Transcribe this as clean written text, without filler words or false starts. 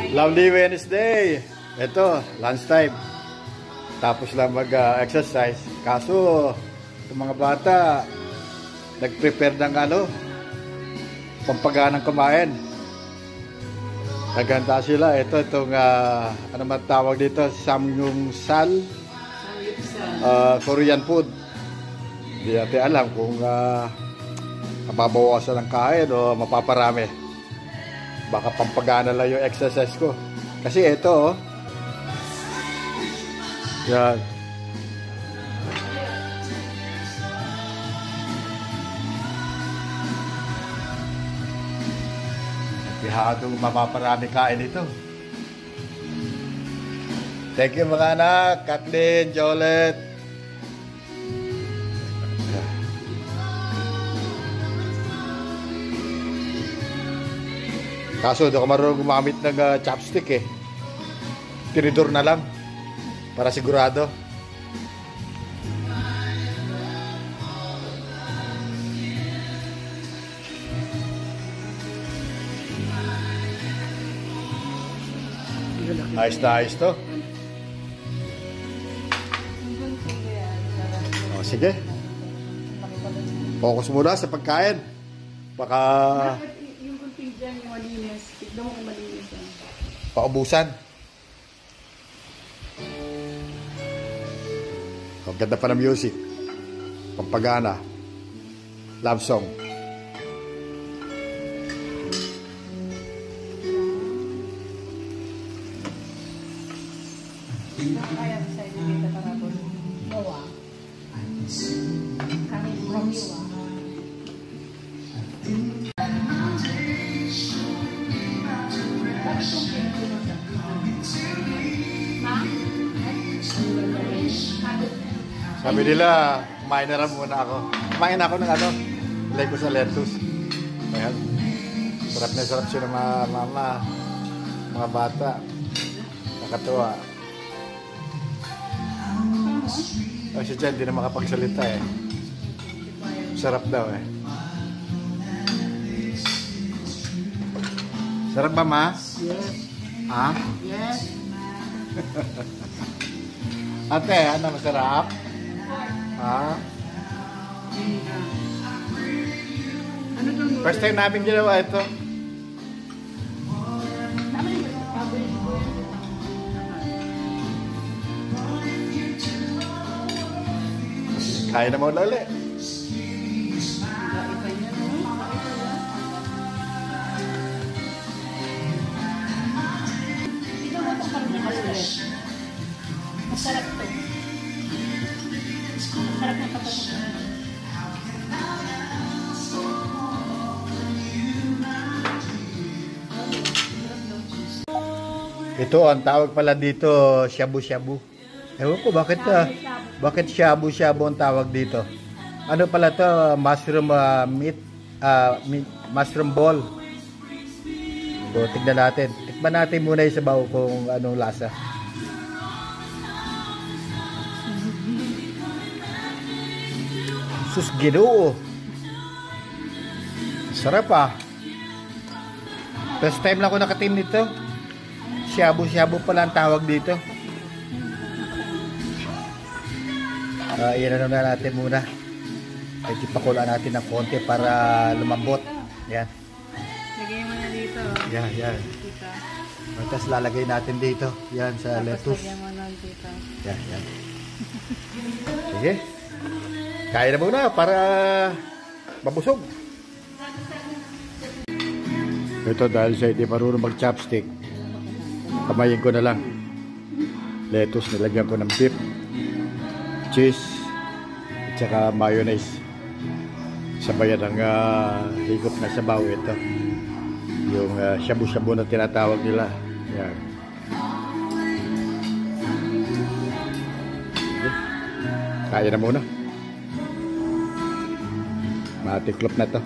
Lovely Wednesday. Ito, lunchtime. Tapos lang mag-exercise. Kaso, itong mga bata, nag-prepare ng pampaganang kumain. Naghanda sila. Itong, ano man tawag dito, samgyeopsal. Korean food. Hindi natin alam kung mababawasan ng kain o mapaparami. Baka pampagana lang yung exercise ko. Kasi ito, yan. Bihadong mapaparami kain ito. Thank you mga anak, Kathleen, Jolet. Kaso, hindi ako marunong gumamit ng chopstick eh. Tinidor na lang. Para sigurado. Ayos na ayos to. O, sige. Focus muna sa pagkain. Baka yung malinis. Tignan mo kung malinis yan. Paubusan. Ang ganda pa ng music. Pampagana. Love song. Kaya sa inyo dito tarapos. Gawa. Kami from you Sabi nila, kumain na rin muna ako. Kumain ako ng ilay ko sa lettuce. Ayan. Sarap na sarap siya ng mga mama, mga bata. Nakatuwa. Kasi dyan, hindi na makapagsalita eh. Sarap daw eh. Sarap ba, ma? Yes. Ha? Yes. Ate, ano masarap? Ha? First time namin ginawa ito. Kaya naman ulit. Masarap to. Masarap na kapatid. Ito, ang tawag pala dito, shabu-shabu. Ewan ko, bakit shabu-shabu ang tawag dito? Ano pala to? Mushroom meat, mushroom ball. So, tignan natin. Tikman natin muna yung sabaw kung anong lasa. Sus, Ginoo. Sarap ah. First time lang ako nakatim nito. Shabu-shabu pala ang tawag dito. Iyan na natin muna. Medyo pakulaan natin ng konti para lumambot. Yan. Lagay mo na dito. Yan, yan. Tapos lalagay natin dito. Yan sa lettuce. Lagay mo na dito. Yan, yan. Sige. Kaya na muna para mabusog. Ito dahil sa hindi marunong mag-chopstick, kamayin ko na lang. Lettuce, nilagyan ko ng beef, cheese, at saka mayonnaise. Sabayan ng higop na sabaw ito. Yung shabu-shabu na tinatawag nila. Yan. Okay. Kaya na muna. Matiklop na to.